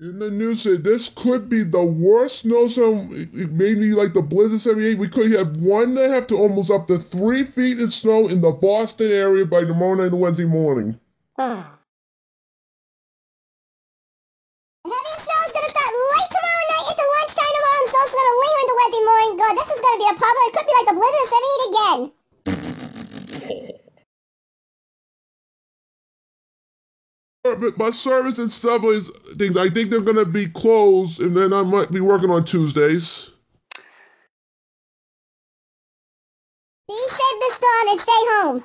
In the news said this could be the worst snowstorm, maybe like the blizzard 78. We could have 1.5 to almost up to 3 feet of snow in the Boston area by tomorrow night and Wednesday morning. Heavy snow is going to start late tomorrow night into lunchtime tomorrow, and snow's going to linger into Wednesday morning. God, this is going to be a problem. It could be like the blizzard 78 again. But my service and subways things, I think they're going to be closed, and then I might be working on Tuesdays. Be safe this storm and stay home.